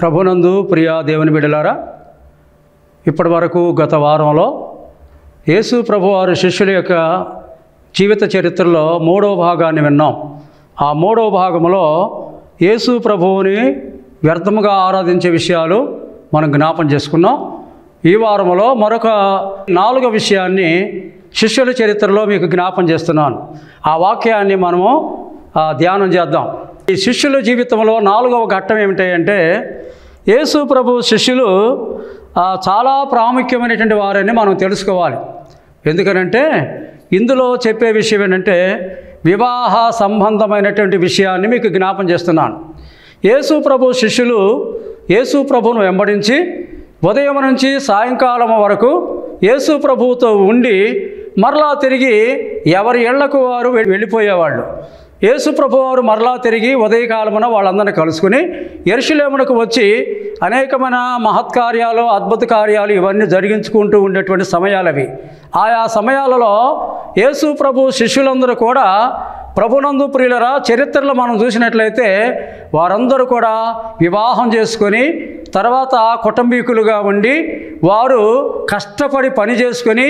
ప్రభునందు ప్రియ దేవుని బిడ్డలారా, ఇప్పటి వరకు గత వారంలో యేసు ప్రభువారి శిష్యుల యొక్క జీవిత చరిత్రలో 3వ భాగాన్ని విన్నాం. ఆ 3వ భాగంలో యేసు ప్రభువుని వ్యర్థముగా ఆరాధించే విషయాలు మనం జ్ఞాపం చేసుకున్నాం. ఈ వారంలో మరొక 4వ విషయాన్ని శిష్యుల చరిత్రలో మీకు జ్ఞాపం చేస్తున్నాను. ఆ వాక్యాన్ని మనము ధ్యానం చేద్దాం. ఈ శిష్యుల జీవితంలో 4వ ఘట్టం ఏమిటంటే, యేసు ప్రభు శిష్యులు చాలా ప్రాముఖ్యమైనటువంటి వారని మనం తెలుసుకోవాలి. ఎందుకనంటే ఇందులో చెప్పే విషయం ఏంటంటే వివాహ సంబంధమైనటువంటి విషయాన్ని మీకు జ్ఞాపం చేస్తున్నాను. యేసు ప్రభు శిష్యులు యేసు ప్రభువును వెంబడించి ఉదయం నుంచి సాయంకాలం వరకు యేసు ప్రభువుతో ఉండి మరలా తిరిగి ఎవరి ఇళ్లకు వారు వెళ్ళిపోయేవాళ్ళు. యేసు ప్రభువారు మరలా తిరిగి ఉదయకాలమున వాళ్ళందరినీ కలుసుకుని యెరూషలేమునకు వచ్చి అనేకమైన మహత్కార్యాలు, అద్భుత కార్యాలు ఇవన్నీ జరిగించుకుంటూ ఉండేటువంటి సమయాలవి. ఆయా సమయాలలో యేసు ప్రభు శిష్యులందరూ కూడా ప్రభునందు ప్రియులరా, చరిత్రలో మనం చూసినట్లయితే వారందరూ కూడా వివాహం చేసుకొని తర్వాత కుటుంబీకులుగా ఉండి వారు కష్టపడి పని చేసుకొని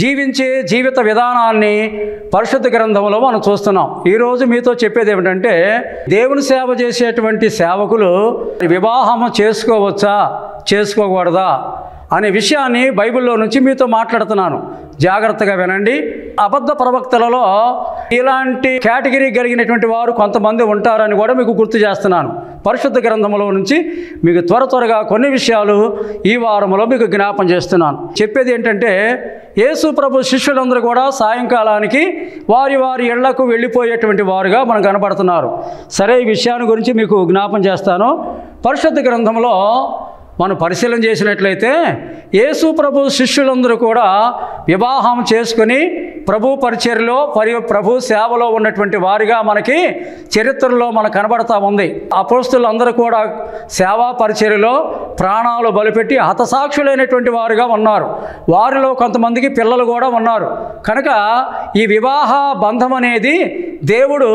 జీవించే జీవిత విధానాన్ని పరిశుద్ధ గ్రంథంలో మనం చూస్తున్నాం. ఈరోజు మీతో చెప్పేది ఏమిటంటే, దేవుని సేవ చేసేటువంటి సేవకులు వివాహం చేసుకోవచ్చా చేసుకోకూడదా అనే విషయాన్ని బైబిల్లో నుంచి మీతో మాట్లాడుతున్నాను. జాగ్రత్తగా వినండి. అబద్ధ ప్రవక్తలలో ఇలాంటి కేటగిరీ కలిగినటువంటి వారు కొంతమంది ఉంటారని కూడా మీకు గుర్తు చేస్తున్నాను. పరిశుద్ధ గ్రంథంలో నుంచి మీకు త్వరగా కొన్ని విషయాలు ఈ వారంలో మీకు జ్ఞాపం చేస్తున్నాను. చెప్పేది ఏంటంటే, యేసు ప్రభు శిష్యులందరూ కూడా సాయంకాలానికి వారి వారి ఇళ్లకు వెళ్ళిపోయేటువంటి వారుగా మనకు కనపడుతున్నారు. సరే, ఈ విషయాన్ని గురించి మీకు జ్ఞాపం చేస్తాను. పరిశుద్ధ గ్రంథంలో మనం పరిశీలన చేసినట్లయితే యేసు ప్రభు శిష్యులందరూ కూడా వివాహం చేసుకుని ప్రభు పరిచర్యలో ప్రభు సేవలో ఉన్నటువంటి వారిగా మనకి చరిత్రలో మనకు కనబడతా ఉంది. అపోస్తలులందరూ కూడా సేవా పరిచర్యలో ప్రాణాలు బలిపెట్టి హతసాక్షులైనటువంటి వారుగా ఉన్నారు. వారిలో కొంతమందికి పిల్లలు కూడా ఉన్నారు. కనుక ఈ వివాహ బంధం అనేది దేవుడు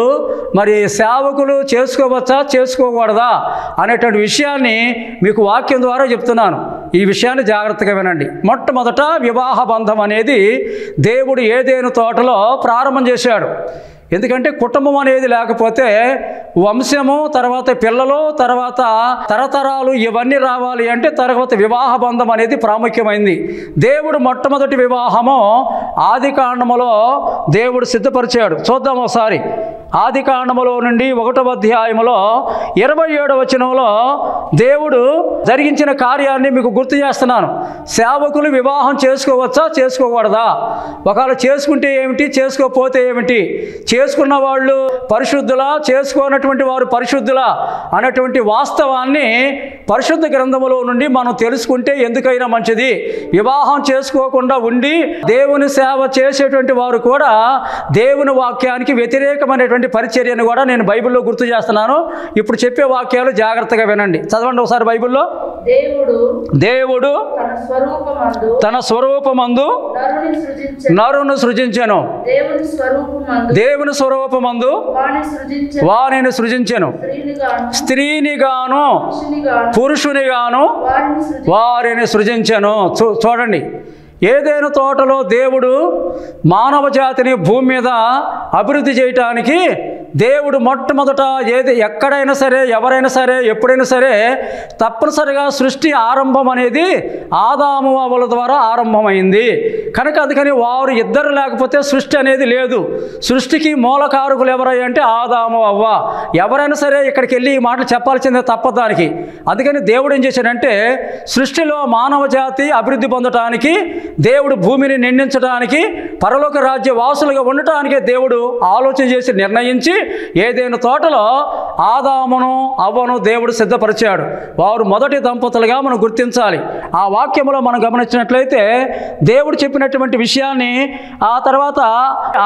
మరి సేవకులు చేసుకోవచ్చా చేసుకోకూడదా అనేటువంటి విషయాన్ని మీకు వాక్యం ద్వారా చెప్తున్నాను. ఈ విషయాన్ని జాగ్రత్తగా వినండి. మొట్టమొదట వివాహ బంధం అనేది దేవుడు ఏదేను తోటలో ప్రారంభం చేశాడు. ఎందుకంటే కుటుంబం అనేది లేకపోతే వంశము, తర్వాత పిల్లలు, తర్వాత తరతరాలు ఇవన్నీ రావాలి అంటే తర్వాత వివాహ బంధం అనేది ప్రాముఖ్యమైంది. దేవుడు మొట్టమొదటి వివాహము ఆదికాండములో దేవుడు సిద్ధపరిచాడు. చూద్దాం ఒకసారి. ఆదికాండములో నుండి 1వ అధ్యాయములో 27వ వచనంలో దేవుడు జరిగించిన కార్యాన్ని మీకు గుర్తు చేస్తున్నాను. సేవకులు వివాహం చేసుకోవచ్చా చేసుకోకూడదా, ఒకవేళ చేసుకుంటే ఏమిటి, చేసుకోకపోతే ఏమిటి, చేసుకున్న వాళ్ళు పరిశుద్ధులా చేసుకోనటువంటి వారు పరిశుద్ధులా అనేటువంటి వాస్తవాన్ని పరిశుద్ధ గ్రంథములో నుండి మనం తెలుసుకుంటే ఎందుకైనా మంచిది. వివాహం చేసుకోకుండా ఉండి దేవుని సేవ చేసేటువంటి వారు కూడా దేవుని వాక్యానికి వ్యతిరేకమైనటువంటి పరిచర్యను కూడా నేను బైబిల్లో గుర్తు చేస్తున్నాను. ఇప్పుడు చెప్పే వాక్యాలు జాగ్రత్తగా వినండి. చదవండి ఒకసారి. బైబిల్లో దేవుడు తన స్వరూపమందు నరుని సృజించెను, దేవుని స్వరూపమందు వారిని సృజించెను, స్త్రీనిగాను పురుషునిగాను వారిని సృజించెను. చూడండి, ఏదైనా తోటలో దేవుడు మానవ జాతిని భూమి మీద అభివృద్ధి చేయటానికి దేవుడు మొట్టమొదట ఎక్కడైనా సరే, ఎవరైనా సరే, ఎప్పుడైనా సరే తప్పనిసరిగా సృష్టి ఆరంభం అనేది ఆదాము అవ్వల ద్వారా ఆరంభమైంది. కనుక అందుకని వారు ఇద్దరు లేకపోతే సృష్టి అనేది లేదు. సృష్టికి మూలకారకులు ఎవరంటే ఆదాము అవ్వ. ఎవరైనా సరే ఇక్కడికి వెళ్ళి ఈ మాటలు చెప్పాల్సిందే తప్పదానికి. అందుకని దేవుడు ఏం చేశాడంటే సృష్టిలో మానవ జాతి అభివృద్ధి పొందటానికి, దేవుడు భూమిని నిండించడానికి, పరలోక రాజ్య వాసులుగా ఉండటానికే దేవుడు ఆలోచన చేసి నిర్ణయించి ఏదైనా తోటలో ఆదామును అవ్వను దేవుడు సిద్ధపరిచాడు. వారు మొదటి దంపతులుగా మనం గుర్తించాలి. ఆ వాక్యంలో మనం గమనించినట్లయితే దేవుడు చెప్పినటువంటి విషయాన్ని ఆ తర్వాత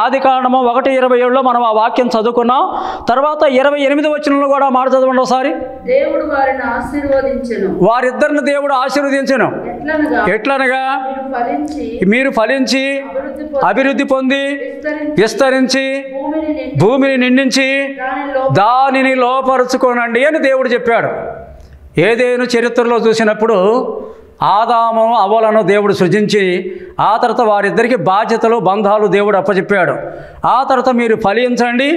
ఆదికాండము 1:27లో మనం ఆ వాక్యం చదువుకున్నాం. తర్వాత 28వ వచనంలో కూడా మాట చదవండి ఒకసారి. దేవుడు వారిని ఆశీర్వదించెను, వారిద్దరిని దేవుడు ఆశీర్వదించెను. ఎట్లనగా మీరు ఫలించి అభివృద్ధి పొంది విస్తరించి భూమిని నిండించి దానిని లోపరుచుకోనండి అని దేవుడు చెప్పాడు. ఏదేను చరిత్రలో చూసినప్పుడు ఆదాము అవ్వలను దేవుడు సృజించి ఆ తర్వాత వారిద్దరికి బాధ్యతలు బంధాలు దేవుడు అప్పచెప్పాడు. ఆ తర్వాత మీరు ఫలించండి,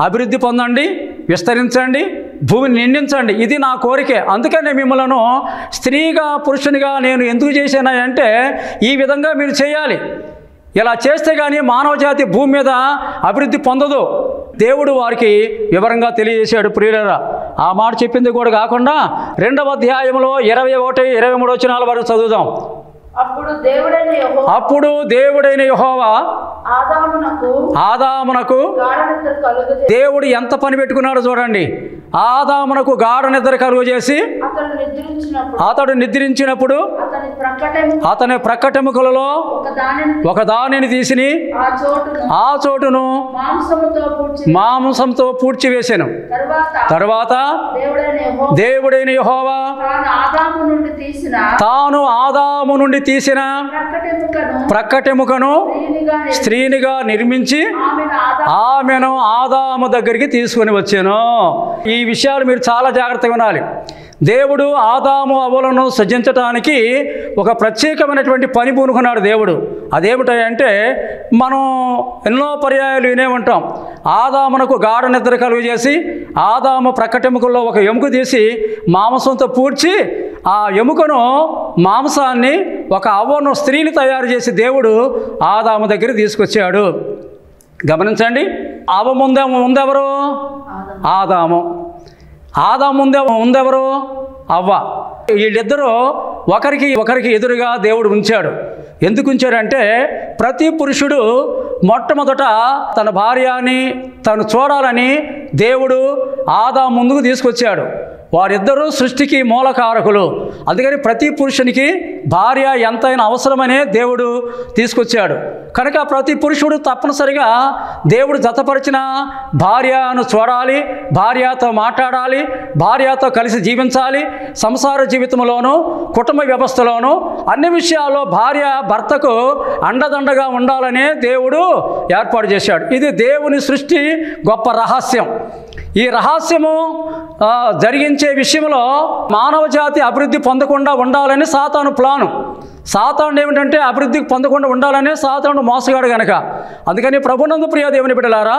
అభివృద్ధి పొందండి, విస్తరించండి, భూమిని నిండించండి, ఇది నా కోరికే. అందుకనే మిమ్మలను స్త్రీగా పురుషునిగా నేను ఎందుకు చేశానంటే ఈ విధంగా మీరు చేయాలి. ఇలా చేస్తే కానీ మానవ జాతి భూమి మీద అభివృద్ధి పొందదు. దేవుడు వారికి వివరంగా తెలియజేశాడు. ప్రియులారా, ఆ మాట చెప్పింది కూడా కాకుండా 2వ అధ్యాయంలో 21, 23 వచనాల వరకు చదువుదాం. అప్పుడు దేవుడైన యెహోవా ఆదామునకు దేవుడు ఎంత పని పెట్టుకున్నాడో చూడండి. ఆదామునకు గాఢ నిద్ర కలుగజేసి అతడు నిద్రించినప్పుడు అతని ప్రక్కటెముకలలో ఒక దానిని తీసిని ఆ చోటును మాంసంతో పూడ్చివేసెను. తరువాత దేవుడైన యెహోవా తాను ఆదాము నుండి తీసిన ప్రక్కటెముకను స్త్రీనిగా నిర్మించి ఆమెను ఆదాము దగ్గరికి తీసుకొని వచ్చాను. ఈ విషయాలు మీరు చాలా జాగ్రత్తగా వినాలి. దేవుడు ఆదాము అవ్వలను సృజించటానికి ఒక ప్రత్యేకమైనటువంటి పని పూనుకున్నాడు దేవుడు. అదేమిటంటే మనం ఎన్నో పర్యాయాలు వినే ఉంటాం. ఆదామునకు గాఢ నిద్ర కలుగజేసి ఆదాము ప్రక్కటెముకల్లో ఒక ఎముక తీసి మాంసంతో పూడ్చి ఆ ఎముకను మాంసాన్ని ఒక అవ్వను స్త్రీని తయారు చేసి దేవుడు ఆదాము దగ్గర తీసుకొచ్చాడు. గమనించండి, అవ్వ ముందెవరు? ఆదాము. ఆదాము ముందెవరు? అవ్వ. వీళ్ళిద్దరూ ఒకరికి ఎదురుగా దేవుడు ఉంచాడు. ఎందుకు ఉంచాడంటే ప్రతి పురుషుడు మొట్టమొదట తన భార్యని తను చూడాలని దేవుడు ఆదాము ముందుకు తీసుకొచ్చాడు. వారిద్దరూ సృష్టికి మూలకారకులు. అందుకని ప్రతి పురుషునికి భార్య ఎంతైనా అవసరమనే దేవుడు తీసుకొచ్చాడు. కనుక ప్రతి పురుషుడు తప్పనిసరిగా దేవుడు జతపరిచిన భార్యను చూడాలి, భార్యతో మాట్లాడాలి, భార్యతో కలిసి జీవించాలి. సంసార జీవితంలోనూ కుటుంబ వ్యవస్థలోనూ అన్ని విషయాల్లో భార్య భర్తకు అండదండగా ఉండాలనే దేవుడు ఏర్పాటు చేశాడు. ఇది దేవుని సృష్టి గొప్ప రహస్యం. ఈ రహస్యము జరిగించే విషయంలో మానవ జాతి అభివృద్ధి పొందకుండా ఉండాలని సాతాను ప్లాను. సాతాను ఏమిటంటే అభివృద్ధి పొందకుండా ఉండాలని సాతాను మోసగాడు కనుక. అందుకని ప్రభునందు ప్రియ దేవుని బిడ్డలారా,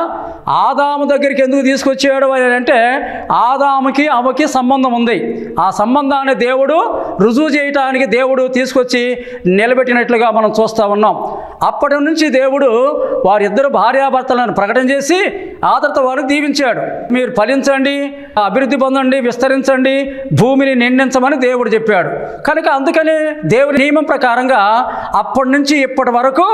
ఆదాము దగ్గరికి ఎందుకు తీసుకొచ్చాడు అంటే ఆదాముకి అవ్వకి సంబంధం ఉంది. ఆ సంబంధాన్ని దేవుడు రుజువు చేయటానికి దేవుడు తీసుకొచ్చి నిలబెట్టినట్లుగా మనం చూస్తూ ఉన్నాం. అప్పటి నుంచి దేవుడు వారిద్దరు భార్యాభర్తలను ప్రకటన చేసి ఆ తర్వాత వారు దీవించాడు. మీరు ఫలించండి, అభివృద్ధి పొందండి, విస్తరించండి, భూమిని నిండించమని దేవుడు చెప్పాడు. కనుక అందుకని దేవుని నియమం ప్రకారంగా అప్పటి నుంచి ఇప్పటి వరకు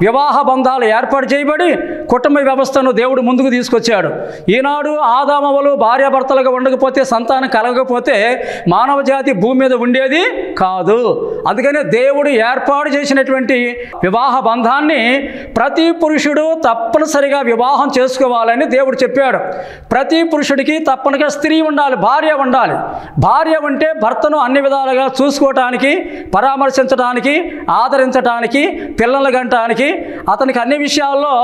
వివాహ బంధాలు ఏర్పాటు చేయబడి కుటుంబ వ్యవస్థను దేవుడు ముందుకు తీసుకొచ్చాడు. ఈనాడు ఆదామవ్వలు భార్యాభర్తలుగా ఉండకపోతే, సంతానం కలగకపోతే మానవ జాతి భూమి మీద ఉండేది కాదు. అందుకనే దేవుడు ఏర్పాటు చేసినటువంటి వివాహ బంధాన్ని ప్రతి పురుషుడు తప్పనిసరిగా వివాహం చేసుకోవాలని దేవుడు చెప్పాడు. ప్రతి పురుషుడికి తప్పనిగా స్త్రీ ఉండాలి, భార్య ఉండాలి. భార్య ఉంటే భర్తను అన్ని విధాలుగా చూసుకోవటానికి, పరామర్శించడానికి, ఆదరించడానికి, పిల్లలు గంటానికి, అతనికి అన్ని విషయాల్లో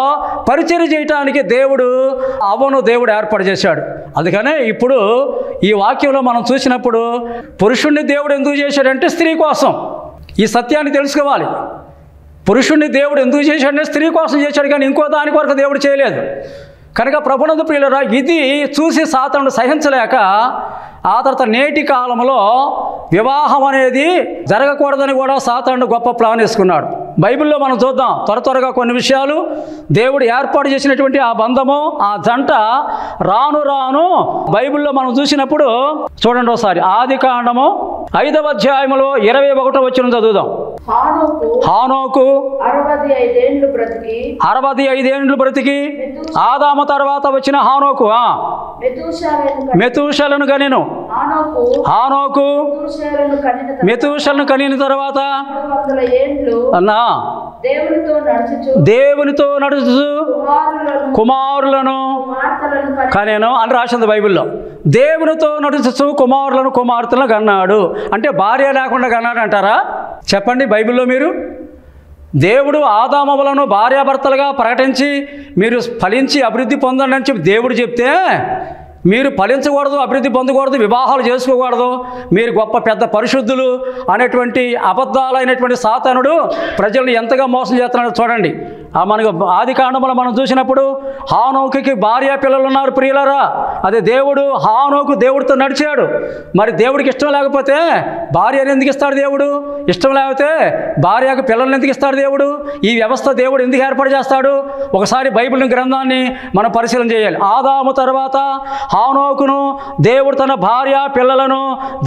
పరిచర్య చేయటానికి అవ్వను దేవుడు ఏర్పాటు చేశాడు. అందుకనే ఇప్పుడు ఈ వాక్యంలో మనం చూసినప్పుడు పురుషుణ్ణి దేవుడు ఎందుకు చేశాడంటే స్త్రీ కోసం. ఈ సత్యాన్ని తెలుసుకోవాలి. పురుషుణ్ణి దేవుడు ఎందుకు చేశాడంటే స్త్రీ కోసం చేశాడు, కానీ ఇంకో దాని కొరకు దేవుడు చేయలేదు. కనుక ప్రభునందు ప్రియులారా, ఇది చూసి సాతానుడు సహించలేక ఆ తర్వాత నేటి కాలంలో వివాహం అనేది జరగకూడదని కూడా సాతానుడు గొప్ప ప్లాన్ వేసుకున్నాడు. బైబిల్లో మనం చూద్దాం త్వరగా కొన్ని విషయాలు. దేవుడు ఏర్పాటు చేసినటువంటి ఆ బంధము, ఆ జంట రాను రాను బైబిల్లో మనం చూసినప్పుడు చూడండి ఒకసారి. ఆదికాండము 5వ అధ్యాయములో 21వ వచనం చదువుదాం. హానోకు 65 ఏండ్లు బ్రతికి ఆదాము తర్వాత వచ్చిన హానోకు మెతూషలను కనెను. హానోకు మెతూషలను కనిన తర్వాత అన్నా దేవునితో నడుచు కుమారులను కనెను అని రాసింది బైబిల్లో. దేవునితో నడుచు కుమారులను కుమార్తెలను కన్నాడు అంటే భార్య లేకుండా కన్నాడు అంటారా? చెప్పండి బైబిల్లో మీరు. దేవుడు ఆదామవ్వలను భార్యాభర్తలుగా ప్రకటించి మీరు ఫలించి అభివృద్ధి పొందండి అని చెప్పి దేవుడు చెప్తే మీరు ఫలించకూడదు, అభివృద్ధి పొందకూడదు, వివాహాలు చేసుకోకూడదు, మీరు గొప్ప పెద్ద పరిశుద్ధులు అనేటువంటి అబద్ధాలైనటువంటి సాతానుడు ప్రజల్ని ఎంతగా మోసం చేస్తున్నాడో చూడండి. మనకు ఆది కాండంలో మనం చూసినప్పుడు హానోకుకి భార్య పిల్లలు ఉన్నారు ప్రియులారా. అదే హానోకు దేవుడితో నడిచాడు. మరి దేవుడికి ఇష్టం లేకపోతే భార్యను ఎందుకు ఇస్తాడు దేవుడు? ఇష్టం లేకపోతే భార్యకు పిల్లల్ని ఎందుకు ఇస్తాడు దేవుడు? ఈ వ్యవస్థ దేవుడు ఎందుకు ఏర్పాటు చేస్తాడు? ఒకసారి బైబిల్ గ్రంథాన్ని మనం పరిశీలన చేయాలి. ఆదాము తర్వాత హానోకును దేవుడు తన భార్య పిల్లలను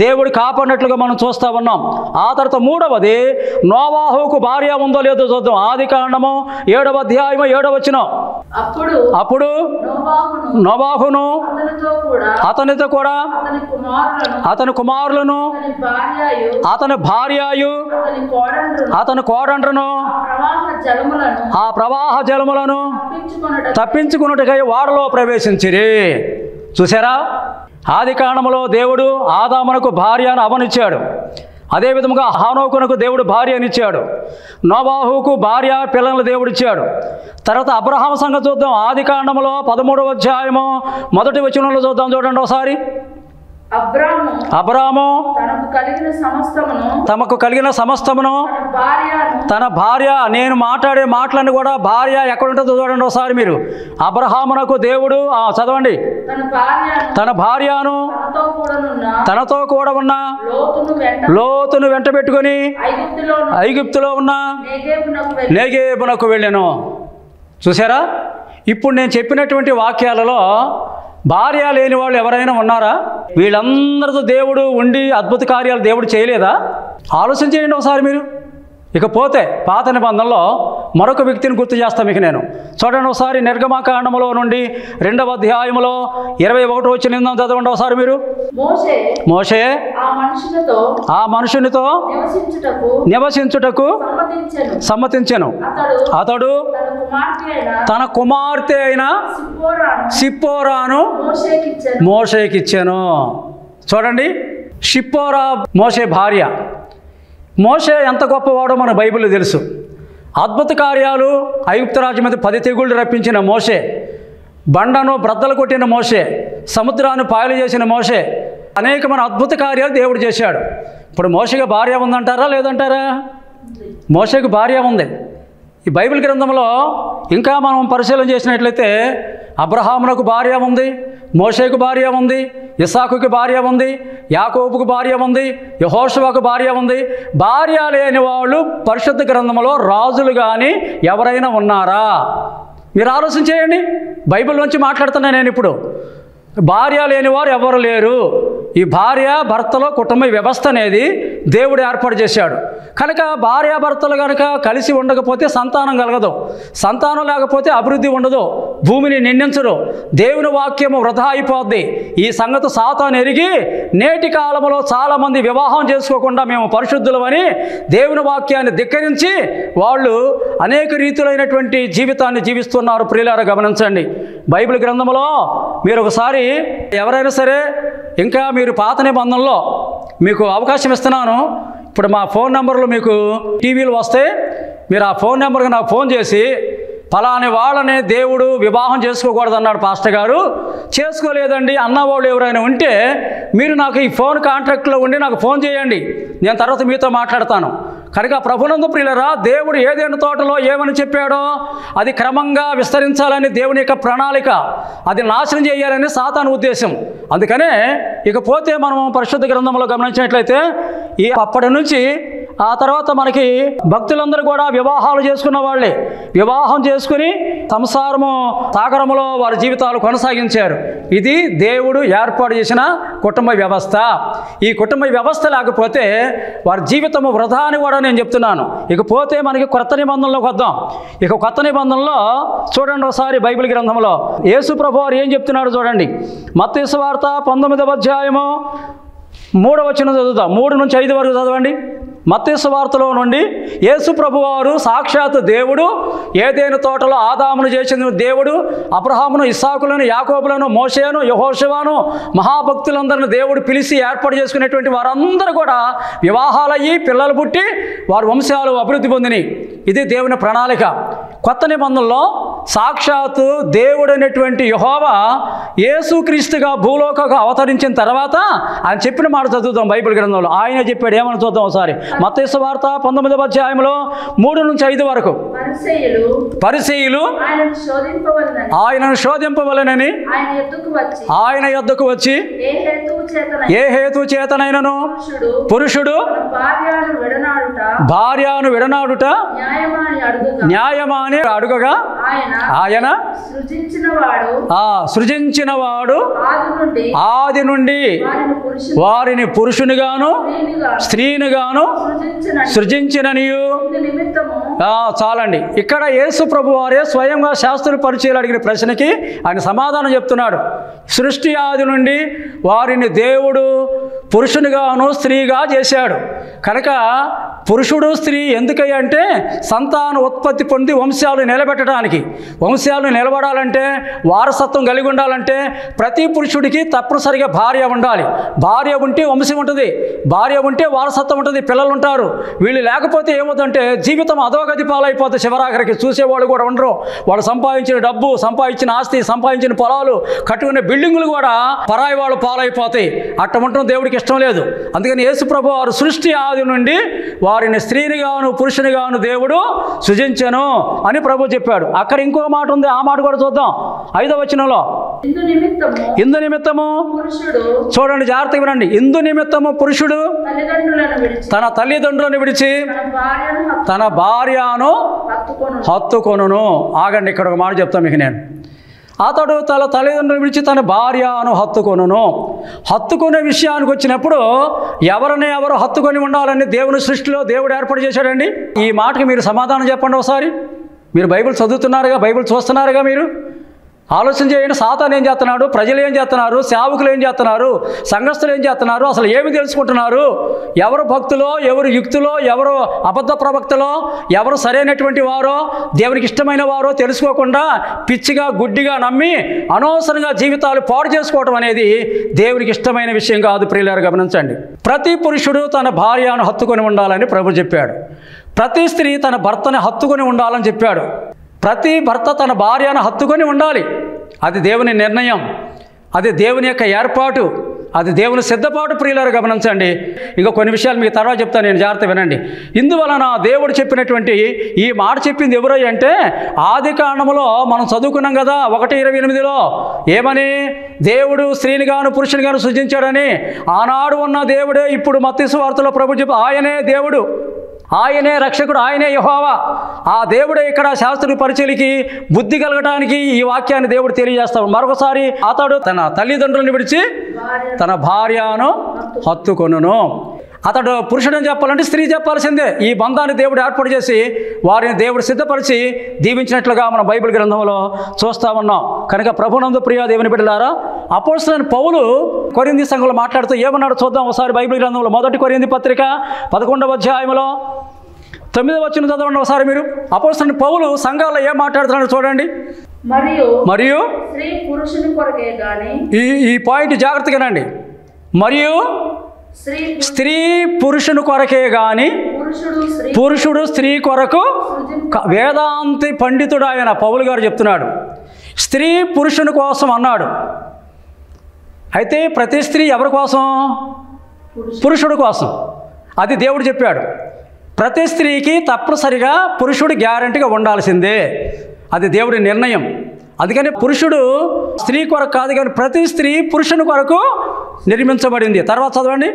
దేవుడు కాపాడినట్లుగా మనం చూస్తూ ఉన్నాం. ఆ తర్వాత మూడవది నోవాహుకు భార్య ఉందో లేదో చూద్దాం. ఆది కాండము 7వ అధ్యాయము 7వ వచనం. అప్పుడు నోవాహును అతనితో కూడా అతని కుమారులను అతని భార్యయు అతని కోడండ్రును ఆ ప్రవాహ జలములను తప్పించుకున్నట్టుగా ఓడలో ప్రవేశించిరి. చూసారా, ఆది కాండములో దేవుడు ఆదామునకు భార్యను అవనిచ్చాడు. అదేవిధముగా హానోకునకు దేవుడు భార్యనిచ్చాడు. నోవాహుకు భార్య పిల్లలను దేవుడిచ్చాడు. తర్వాత అబ్రహాము సంగతి చూద్దాం. ఆది కాండములో 13వ అధ్యాయము 1వ వచనంలో చూద్దాం. చూడండి ఒకసారి. అబ్రాము తమకు కలిగిన సమస్తమును తన భార్య, నేను మాట్లాడే మాటలను కూడా భార్య ఎక్కడ ఉంటుందో చూడండి ఒకసారి మీరు. అబ్రహామునకు దేవుడు చదవండి, తన భార్యను తనతో కూడా ఉన్న లోతును వెంట పెట్టుకుని ఐగుప్తులో ఉన్న నేగేబునకు వెళ్ళెను. చూసారా, ఇప్పుడు నేను చెప్పినటువంటి వాక్యాలలో భార్య లేని వాళ్ళు ఎవరైనా ఉన్నారా? వీళ్ళందరితో దేవుడు ఉండి అద్భుత కార్యాలు దేవుడు చేయలేదా? ఆలోచన చేయండి ఒకసారి మీరు. ఇకపోతే పాత నిబంధనలో మరొక వ్యక్తిని గుర్తు చేస్తాను మీకు నేను. చూడండి ఒకసారి. నిర్గమకాండములో నుండి 2వ అధ్యాయములో 21వ వచనం చదవండి ఒకసారి మీరు. మోషే ఆ మనుషునితో నివసించుటకు సమ్మతించెను. అతడు తన కుమార్తె అయిన సిప్పోరాను మోషేకిచ్చెను. చూడండి, సిప్పోరా మోషే భార్య. మోషే ఎంత గొప్పవాడో మన బైబిల్లో తెలుసు. అద్భుత కార్యాలు, ఐగుప్తు రాజ్యం మీద 10 తెగుళ్ళు రప్పించిన మోషే, బండను బ్రద్దలు కొట్టిన మోషే, సముద్రాన్ని పాయలు చేసిన మోషే, అనేకమైన అద్భుత కార్యాలు దేవుడు చేశాడు. ఇప్పుడు మోషేకి భార్య ఉందంటారా లేదంటారా? మోషేకి భార్య ఉంది. ఈ బైబిల్ గ్రంథంలో ఇంకా మనం పరిశీలన చేసినట్లయితే అబ్రహామునకు భార్య ఉంది, మోషేకు భార్య ఉంది, ఇస్సాకుకి భార్య ఉంది, యాకోబుకు భార్య ఉంది, యెహోషువకు భార్య ఉంది. భార్య లేని వాళ్ళు పరిశుద్ధ గ్రంథంలో రాజులు కానీ ఎవరైనా ఉన్నారా? మీరు ఆలోచన చేయండి. బైబిల్ నుంచి మాట్లాడుతున్నా నేను ఇప్పుడు. భార్య లేని వారు ఎవరు లేరు. ఈ భార్య భర్తలో కుటుంబ వ్యవస్థ అనేది దేవుడు ఏర్పాటు చేశాడు. కనుక భార్యాభర్తలు కనుక కలిసి ఉండకపోతే సంతానం కలగదు. సంతానం లేకపోతే అభివృద్ధి ఉండదు, భూమిని నిందించరు, దేవుని వాక్యము వృధా అయిపోద్ది. ఈ సంగతి సాతాను ఎరిగి నేటి కాలంలో చాలామంది వివాహం చేసుకోకుండా మేము పరిశుద్ధులమని దేవుని వాక్యాన్ని ధిక్కరించి వాళ్ళు అనేక రీతులైనటువంటి జీవితాన్ని జీవిస్తున్నారు. ప్రియులారా గమనించండి. బైబిల్ గ్రంథంలో మీరు ఒకసారి ఎవరైనా సరే, ఇంకా మీరు పాత నిబంధనలో మీకు అవకాశం ఇస్తున్నాను. ఇప్పుడు మా ఫోన్ నెంబర్లు మీకు టీవీలు వస్తే మీరు ఆ ఫోన్ నెంబర్కి నాకు ఫోన్ చేసి ఫలాని వాళ్ళని దేవుడు వివాహం చేసుకోకూడదు అన్నాడు పాస్టర్ గారు, చేసుకోలేదండి అన్నవాళ్ళు ఎవరైనా ఉంటే మీరు నాకు ఈ ఫోన్ కాంటాక్ట్లో ఉండి నాకు ఫోన్ చేయండి, నేను తర్వాత మీతో మాట్లాడతాను. కనుక ప్రభునందు ప్రియులరా, దేవుడు ఏదైనా తోటలో ఏమని చెప్పాడో అది క్రమంగా విస్తరించాలని దేవుని యొక్క ప్రణాళిక, అది నాశనం చేయాలని సాతాను ఉద్దేశం. అందుకనే ఇకపోతే మనం పరిశుద్ధ గ్రంథంలో గమనించినట్లయితే అప్పటి నుంచి ఆ తర్వాత మనకి భక్తులందరూ కూడా వివాహాలు చేసుకున్న వాళ్ళే. వివాహం చేసుకుని సంసారము సాగరములో వారి జీవితాలు కొనసాగించారు. ఇది దేవుడు ఏర్పాటు చేసిన కుటుంబ వ్యవస్థ. ఈ కుటుంబ వ్యవస్థ లేకపోతే వారి జీవితము వృధా అని కూడా నేను చెప్తున్నాను. ఇకపోతే మనకి కొత్త నిబంధనలోకి వద్దాం. ఇక కొత్త నిబంధనలో చూడండి ఒకసారి బైబిల్ గ్రంథంలో యేసు ప్రభువు వారు ఏం చెప్తున్నాడు చూడండి. మత్తయి సువార్త 19వ అధ్యాయము 3వ వచనం చదువుతాం. 3 నుంచి 5 వరకు చదవండి. మత్తయి సువార్తలో నుండి యేసు ప్రభువారు సాక్షాత్ దేవుడు, ఏదైనా తోటలో ఆదామును చేసిన దేవుడు, అబ్రహామును, ఇస్సాకులను, యాకోబులను, మోషేను, యెహోషువను, మహాభక్తులందరిని దేవుడు పిలిచి ఏర్పాటు చేసుకునేటువంటి వారందరూ కూడా వివాహాలయ్యి పిల్లలు పుట్టి వారి వంశాలు అభివృద్ధి పొందినాయి. ఇది దేవుని ప్రణాళిక. కొత్త నిబంధనలో సాక్షాత్తు దేవుడైనటువంటి యెహోవా యేసుక్రీస్తుగా భూలోకంగా అవతరించిన తర్వాత ఆయన చెప్పిన మాట చదువుతాం బైబిల్ గ్రంథంలో. ఆయన చెప్పాడు, ఏమని చూద్దాం ఒకసారి. మత్తయి సువార్త 19వ అధ్యాయంలో 3-5 వరకు. పరిసయ్యులు ఆయనను శోధింపవలెనని ఆయన యొద్దకు వచ్చి ఏ హేతు చేతనైనను పురుషుడు భార్యను విడనాడుట న్యాయమాని అడుగగా ఆయన సృజించినవాడు ఆది నుండి వారిని పురుషునిగాను స్త్రీనిగాను సృజించిననియు. చాలండి. ఇక్కడ యేసు ప్రభు వారే స్వయంగా శాస్త్రుల పరిచయాలు అడిగిన ప్రశ్నకి ఆయన సమాధానం చెప్తున్నాడు. సృష్టి ఆది నుండి వారిని దేవుడు పురుషునిగాను స్త్రీగా చేశాడు. కనుక పురుషుడు స్త్రీ ఎందుకయ్యా అంటే సంతాన ఉత్పత్తి పొంది వంశాలు నిలబెట్టడానికి. వంశాలు నిలబడాలంటే వారసత్వం కలిగి ఉండాలంటే ప్రతి పురుషుడికి తప్పనిసరిగా భార్య ఉండాలి. భార్య ఉంటే వంశం ఉంటుంది, భార్య ఉంటే వారసత్వం ఉంటుంది, పిల్లలు ఉంటారు. వీళ్ళు లేకపోతే ఏమవుతుందంటే జీవితం అధోగతి పాలైపోతే చివరాఖరికి చూసేవాళ్ళు కూడా ఉండరు. వాళ్ళు సంపాదించిన డబ్బు, సంపాదించిన ఆస్తి, సంపాదించిన పొలాలు, కట్టుకునే బిల్డింగులు కూడా పరాయి వాళ్ళు పాలైపోతాయి. అట్ట ఉండటం దేవుడికి ఇష్టం లేదు. అందుకని యేసు ప్రభు వారు సృష్టి ఆది నుండి వారిని స్త్రీనిగాను పురుషునిగాను దేవుడు సృజించెను అని ప్రభు చెప్పాడు. అక్కడ ఇంకొక మాట ఉంది, ఆ మాట కూడా చూద్దాం. 5వ వచనంలో ఇందు నిమిత్తము చూడండి, జాగ్రత్తగా వినండి. ఇందు నిమిత్తము పురుషుడు తన తల్లిదండ్రులను విడిచి తన భార్యను హత్తుకొనును. ఆగండి, ఇక్కడ ఒక మాట చెప్తాను మీకు నేను. అతడు తన తల్లిదండ్రులను విడిచి తన భార్యను హత్తుకొనును. హత్తుకునే విషయానికి వచ్చినప్పుడు ఎవరు హత్తుకొని ఉండాలని దేవుని సృష్టిలో దేవుడు ఏర్పాటు చేశాడండి. ఈ మాటకి మీరు సమాధానం చెప్పండి ఒకసారి. మీరు బైబిల్ చదువుతున్నారుగా, బైబిల్ చూస్తున్నారుగా, మీరు ఆలోచన చేయండి. సాతాను ఏం చేస్తున్నాడు, ప్రజలు ఏం చేస్తున్నారు, సేవకులు ఏం చేస్తున్నారు, సంఘస్థులు ఏం చేస్తున్నారు, అసలు ఏమి తెలుసుకుంటున్నారు, ఎవరు భక్తులో, ఎవరు యుక్తులో, ఎవరు అబద్ధ ప్రవక్తలో, ఎవరు సరైనటువంటి వారో, దేవునికి ఇష్టమైన వారో తెలుసుకోకుండా పిచ్చిగా గుడ్డిగా నమ్మి అనవసరంగా జీవితాలు పాడు చేసుకోవడం అనేది దేవునికి ఇష్టమైన విషయం కాదు. ప్రియులారా గమనించండి. ప్రతి పురుషుడు తన భార్యను హత్తుకొని ఉండాలని ప్రభు చెప్పాడు. ప్రతి స్త్రీ తన భర్తని హత్తుకొని ఉండాలని చెప్పాడు. ప్రతి భర్త తన భార్యను హత్తుకొని ఉండాలి. అది దేవుని నిర్ణయం, అది దేవుని యొక్క ఏర్పాటు, అది దేవుని సిద్ధపాటు. ప్రియులారా గమనించండి. ఇంకా కొన్ని విషయాలు మీకు తర్వాత చెప్తాను, నేను జాగ్రత్త వినండి. ఇందువలన దేవుడు చెప్పినటువంటి ఈ మాట చెప్పింది ఎవరై అంటే ఆది కాండములో మనం చదువుకున్నాం కదా 1:28లో ఏమని, దేవుడు స్త్రీనిగాను పురుషునిగాను సృజించాడని. ఆనాడు ఉన్న దేవుడే ఇప్పుడు మత్తయి సువార్తలో ప్రభు చెప్పి ఆయనే దేవుడు, ఆయనే రక్షకుడు, ఆయనే యెహోవా. ఆ దేవుడే ఇక్కడ శాస్త్రుల పరిచయలకి బుద్ధి కలగడానికి ఈ వాక్యాన్ని దేవుడు తెలియజేస్తాడు. మరొకసారి అతడు తన తల్లిదండ్రులను విడిచి తన భార్యను హత్తుకొనును. అతడు పురుషుడని చెప్పాలంటే స్త్రీ చెప్పాల్సిందే. ఈ బంధాన్ని దేవుడు ఏర్పాటు చేసి వారిని దేవుడు సిద్ధపరిచి దీవించినట్లుగా మనం బైబిల్ గ్రంథంలో చూస్తూ ఉన్నాం. కనుక ప్రభునందు ప్రియ దేవుని బిడ్డలారా, అపోస్తలుడైన పౌలు కొరింథీ సంఘంలో మాట్లాడుతూ ఏమన్నాడు చూద్దాం ఒకసారి. బైబిల్ గ్రంథంలో 1 కొరింథీ పత్రిక 11వ అధ్యాయంలో 9వ వచనం చదవండి ఒకసారి మీరు. అపోస్తలుడైన పౌలు సంఘాల్లో ఏం మాట్లాడుతున్నాడు చూడండి. మరియు స్త్రీ పురుషుని కొరకే గాని, ఈ పాయింట్ జాగ్రత్తగానండి. మరియు స్త్రీ పురుషుని కొరకే గాని పురుషుడు స్త్రీ కొరకు. వేదాంతి పండితుడు ఆయన పౌలు గారు చెప్తున్నాడు. స్త్రీ పురుషుని కోసం అన్నాడు. అయితే ప్రతి స్త్రీ ఎవరి కోసం? పురుషుడి కోసం. అది దేవుడు చెప్పాడు. ప్రతి స్త్రీకి తప్పనిసరిగా పురుషుడు గ్యారంటీగా ఉండాల్సిందే, అది దేవుడి నిర్ణయం. అందుకని పురుషుడు స్త్రీ కొరకు కాదు కానీ ప్రతి స్త్రీ పురుషుని కొరకు నిర్మించబడింది. తర్వాత చదవండి.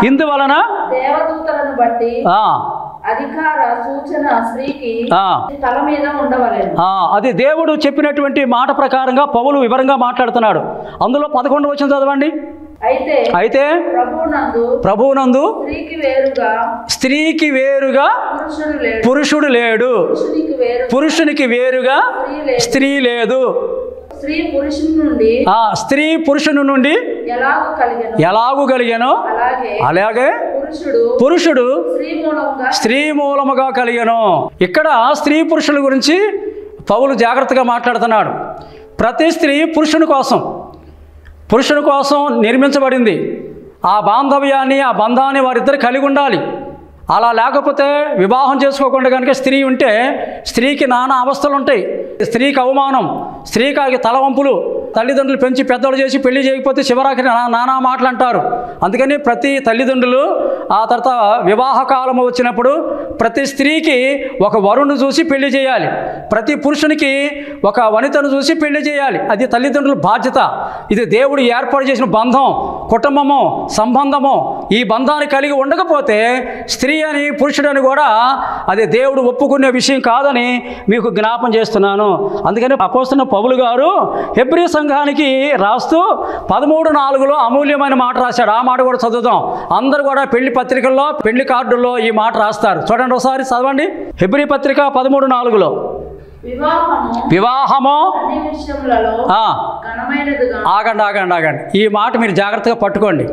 ఇందువలన దేవదూతలను బట్టి అధికార సూచన స్త్రీకి తల మీద ఉండవలెను. అది దేవుడు చెప్పినటువంటి మాట ప్రకారంగా పౌలు వివరంగా మాట్లాడుతున్నాడు. అందులో 11వ వచనం చదవండి. అయితే ప్రభువునందు స్త్రీకి వేరుగా పురుషుడు లేడు, పురుషునికి వేరుగా స్త్రీ లేదు. స్త్రీ పురుషుని నుండి ఎలాగూ కలిగెనో అలాగే పురుషుడు స్త్రీ మూలముగా కలిగెను. ఇక్కడ స్త్రీ పురుషుల గురించి పౌలు జాగ్రత్తగా మాట్లాడుతున్నాడు. ప్రతి స్త్రీ పురుషుని కోసం నిర్మించబడింది. ఆ బాంధవ్యాన్ని, ఆ బంధాన్ని వారిద్దరు కలిగి ఉండాలి. అలా లేకపోతే వివాహం చేసుకోకుండా కనుక స్త్రీ ఉంటే స్త్రీకి నానా అవస్థలు ఉంటాయి. స్త్రీకి అవమానం, స్త్రీకి తలవంపులు, తల్లిదండ్రులు పెంచి పెద్దలు చేసి పెళ్లి చేయకపోతే చివరాకి నానా మాటలు అంటారు. అందుకని ప్రతి తల్లిదండ్రులు ఆ తర్వాత వివాహ కాలం వచ్చినప్పుడు ప్రతి స్త్రీకి ఒక వరుణ్ణి చూసి పెళ్లి చేయాలి, ప్రతి పురుషునికి ఒక వనితను చూసి పెళ్లి చేయాలి. అది తల్లిదండ్రుల బాధ్యత. ఇది దేవుడు ఏర్పాటు చేసిన బంధం, కుటుంబము, సంబంధము. ఈ బంధాన్ని కలిగి ఉండకపోతే స్త్రీ అని పురుషుడని కూడా అది దేవుడు ఒప్పుకునే విషయం కాదని మీకు జ్ఞాపం చేస్తున్నాను. అందుకని అపోస్తలుడైన పౌలు గారు హెబ్రీ సంఘానికి రాస్తూ 13:4 అమూల్యమైన మాట రాశాడు. ఆ మాట కూడా చదువుదాం. అందరూ కూడా పెళ్లి పత్రికల్లో, పెళ్లి కార్డుల్లో ఈ మాట రాస్తారు. చూడండి, ఒకసారి చదవండి. హెబ్రీ పత్రిక 13:4 వివాహము ఆగండి. ఈ మాట మీరు జాగ్రత్తగా పట్టుకోండి.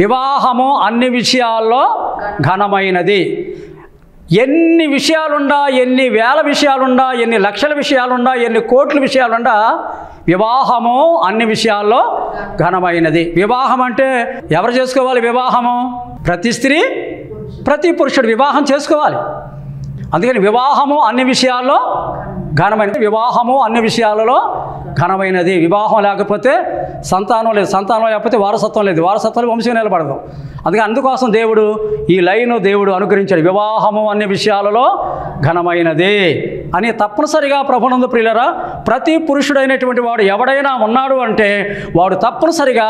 వివాహము అన్ని విషయాల్లో ఘనమైనది. ఎన్ని విషయాలుండా, ఎన్ని వేల విషయాలుండా, ఎన్ని లక్షల విషయాలుండా, ఎన్ని కోట్ల విషయాలుండా, వివాహము అన్ని విషయాల్లో ఘనమైనది. వివాహం అంటే ఎవరు చేసుకోవాలి? వివాహము ప్రతి స్త్రీ, ప్రతి పురుషుడు వివాహం చేసుకోవాలి. అందుకని వివాహము అన్ని విషయాల్లో ఘనమైనది. వివాహము అన్ని విషయాలలో ఘనమైనది. వివాహం లేకపోతే సంతానం లేదు, సంతానం లేకపోతే వారసత్వం లేదు, వారసత్వం వంశం నిలబడదు. అందుకోసం దేవుడు ఈ లైను దేవుడు అనుగ్రహించాడు. వివాహము అన్ని విషయాలలో ఘనమైనది అని తప్పనిసరిగా ప్రభునందు ప్రియులరా, ప్రతి పురుషుడైనటువంటి వాడు ఎవడైనా ఉన్నాడు అంటే వాడు తప్పనిసరిగా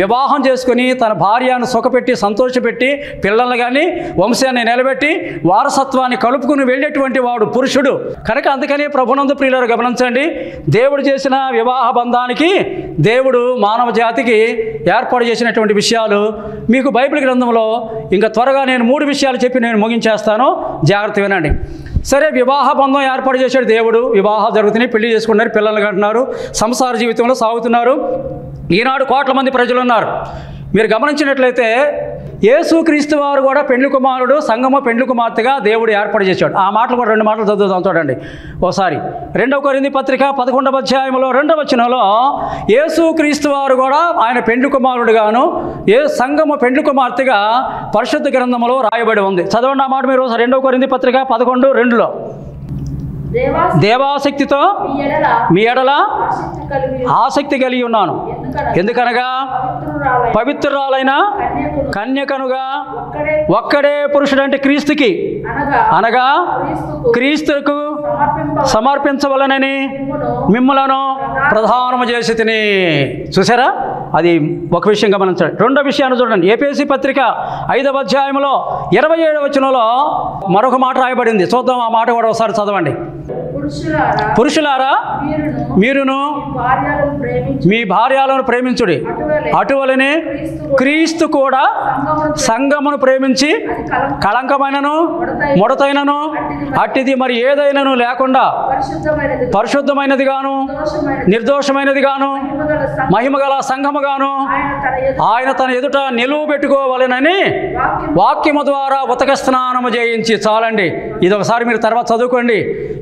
వివాహం చేసుకుని తన భార్యను సుఖపెట్టి సంతోషపెట్టి పిల్లల్ని కానీ వంశాన్ని నిలబెట్టి వారసత్వాన్ని కలుపుకుని వెళ్ళేటువంటి వాడు పురుషుడు కనుక. అందుకని ప్రభునందు ప్రియులరా గమనించండి, దేవుడు చేసిన వివాహ బంధానికి దేవుడు మానవ జాతికి ఏర్పాటు చేసినటువంటి విషయాలు మీకు బైబిల్ గ్రంథంలో ఇంకా త్వరగా నేను 3 విషయాలు చెప్పి నేను ముగించేస్తాను, జాగ్రత్త వినండి. సరే, వివాహ బంధం ఏర్పాటు చేశాడు దేవుడు. వివాహాలు జరుగుతున్నాయి, పెళ్లి చేసుకుంటున్నారు, పిల్లలు కంటున్నారు, సంసార జీవితంలో సాగుతున్నారు. ఈనాడు కోట్ల మంది ప్రజలు ఉన్నారు. మీరు గమనించినట్లయితే యేసుక్రీస్తు వారు కూడా పెండ్లి కుమారుడు, సంఘము పెండ్లి కుమార్తెగా దేవుడు ఏర్పాటు చేశాడు. ఆ మాటలు కూడా 2 మాటలు చదువుతాం చూడండి ఒకసారి. 2 కొరింథీ పత్రిక 11వ అధ్యాయంలో 2వ వచనంలో యేసుక్రీస్తు వారు కూడా ఆయన పెండ్లి కుమారుడుగాను సంఘము పెండ్లి కుమార్తెగా పరిశుద్ధ గ్రంథంలో రాయబడి ఉంది. చదవండి ఆ మాట మీరు. 2 కొరింథీ పత్రిక 11:2 దేవాసక్తితో మీ ఎడల ఆసక్తి కలిగి ఉన్నాను, ఎందుకనగా పవిత్రురాలైన కన్యకనుగా ఒక్కడే పురుషుడు అంటే క్రీస్తుకి అనగా క్రీస్తుకు సమర్పించవలనని మిమ్ములను ప్రధానము చేసి తిని. చూసారా, అది ఒక విషయం గమనించండి. 2వ విషయాన్ని చూడండి. ఎఫెసీ పత్రిక 5వ అధ్యాయంలో 27వ వచనంలో మరొక మాట రాయబడింది. చూద్దాం ఆ మాట కూడా ఒకసారి చదవండి. పురుషులారా మీరును మీ భార్యలను ప్రేమించుడి, అటువలనే క్రీస్తు కూడా సంఘమును ప్రేమించి కళంకమైనను ముడతైనను అట్టిది మరి ఏదైనాను లేకుండా పరిశుద్ధమైనది గాను నిర్దోషమైనది గాను మహిమగల సంఘము గాను ఆయన తన ఎదుట నిలువ పెట్టుకోవాలనని వాక్యము ద్వారా ఉతక స్నానము చేయించి. చాలండి, ఇది ఒకసారి మీరు తర్వాత చదువుకోండి.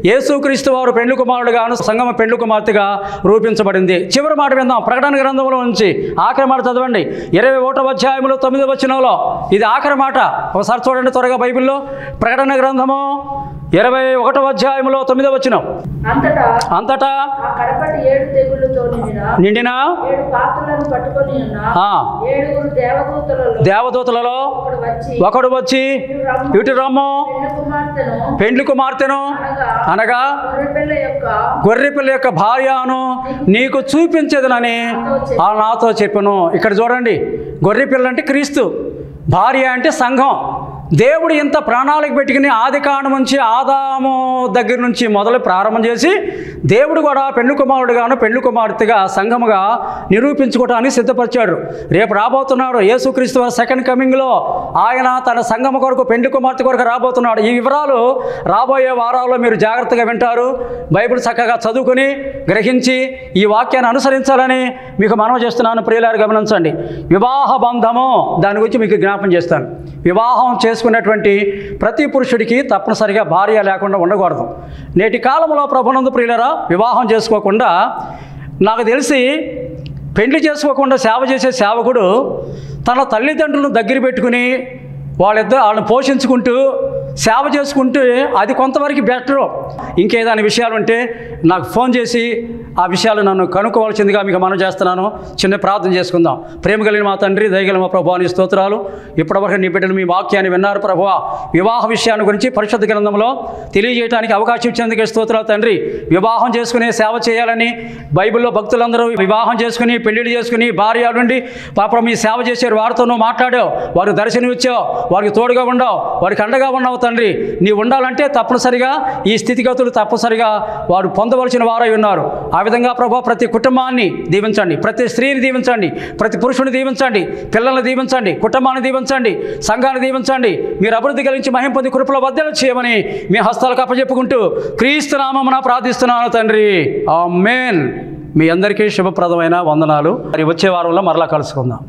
యేసుక్రీస్తు వారు పెండ్లి కుమారుడుగాను సంఘము పెండ్లి కుమార్తెగా రూపించబడింది. చివరి మాట విందాం. ప్రకటన గ్రంథంలో నుంచి ఆఖరి మాట చదవండి. 21వ అధ్యాయంలో 9వ వచనంలో ఇది ఆఖరి మాట. ఒకసారి చూడండి త్వరగా బైబిల్లో. ప్రకటన గ్రంథము 21వ అధ్యాయంలో 9వ వచనం. అంతటా నిండిన దేవదూతలలో ఒకడు వచ్చి ఇటు రమ్ము, పెండ్లి కుమార్తెను అనగా గొర్రెపిల్ల యొక్క భార్యను నీకు చూపించేదనని నాతో చెప్పాను. ఇక్కడ చూడండి, గొర్రెపిల్ల అంటే క్రీస్తు, భార్య అంటే సంఘం. దేవుడు ఇంత ప్రణాళిక పెట్టుకుని ఆది కాండం నుంచి ఆదాము దగ్గర నుంచి మొదలు ప్రారంభం చేసి దేవుడు కూడా పెండ్లి కుమారుడుగాను పెండ్లి కుమార్తెగా సంఘముగా నిరూపించుకోవడానికి సిద్ధపరిచాడు. రేపు రాబోతున్నాడు యేసుక్రీస్తు వారి సెకండ్ కమింగ్లో. ఆయన తన సంఘము కొరకు పెండ్లి కుమార్తె కొరకు రాబోతున్నాడు. ఈ వివరాలు రాబోయే వారాల్లో మీరు జాగ్రత్తగా వింటారు. బైబిల్ చక్కగా చదువుకొని గ్రహించి ఈ వాక్యాన్ని అనుసరించాలని మీకు మనవి చేస్తున్నాను. ప్రియులారు గమనించండి, వివాహ బంధము దాని గురించి మీకు జ్ఞాపం చేస్తాను. వివాహం చేసుకున్నటువంటి ప్రతి పురుషుడికి తప్పనిసరిగా భార్య లేకుండా ఉండకూడదు. నేటి కాలంలో ప్రభునందు ప్రియులరా, వివాహం చేసుకోకుండా నాకు తెలిసి పెండ్లి చేసుకోకుండా సేవ చేసే సేవకుడు తన తల్లిదండ్రులను దగ్గర పెట్టుకుని వాళ్ళని పోషించుకుంటూ సేవ చేసుకుంటూ అది కొంతవరకు బెటరు. ఇంకేదైనా విషయాలు ఉంటే నాకు ఫోన్ చేసి ఆ విషయాలు నన్ను కనుక్కోవాల్సిందిగా మీకు మనం చేస్తున్నాను. చిన్న ప్రార్థన చేసుకుందాం. ప్రేమ కలిగిన మా తండ్రి, దయగల మా ప్రభువా, నీ స్తోత్రాలు. ఇప్పటివరకు నీ బిడ్డలు మీ వాక్యాన్ని విన్నారు ప్రభువా. వివాహ విషయాన్ని గురించి పరిశుద్ధ గ్రంథంలో తెలియజేయడానికి అవకాశం ఇచ్చేందుకు స్తోత్రాలు తండ్రి. వివాహం చేసుకుని సేవ చేయాలని బైబిల్లో భక్తులందరూ వివాహం చేసుకుని పెళ్లిళ్ళు చేసుకుని భార్యలుండి పాపం మీ సేవ చేశారు. వారితో నువ్వు మాట్లాడావు, వారు దర్శనం ఇచ్చావు, వారికి తోడుగా ఉండవు, వారికి అండగా ఉన్నావు తండ్రి. నీవు ఉండాలంటే తప్పనిసరిగా ఈ స్థితిగతులు తప్పనిసరిగా వారు పొందవలసిన వారై ఉన్నారు. ఆ విధంగా ప్రభు ప్రతి కుటుంబాన్ని దీవించండి, ప్రతి స్త్రీని దీవించండి, ప్రతి పురుషుని దీవించండి, పిల్లల్ని దీవించండి, కుటుంబాన్ని దీవించండి, సంఘాన్ని దీవించండి. మీరు అభివృద్ధి కలిగించి మహిమ పొంది కృపల వద్దలు చేయమని మీ హస్తాలకు అప్పచెప్పుకుంటూ క్రీస్తు నామమున ప్రార్థిస్తున్నాను తండ్రి. ఆమేన్. మీ అందరికీ శుభప్రదమైన వందనాలు. మరి వచ్చే వారంలో మరలా కలుసుకుందాం.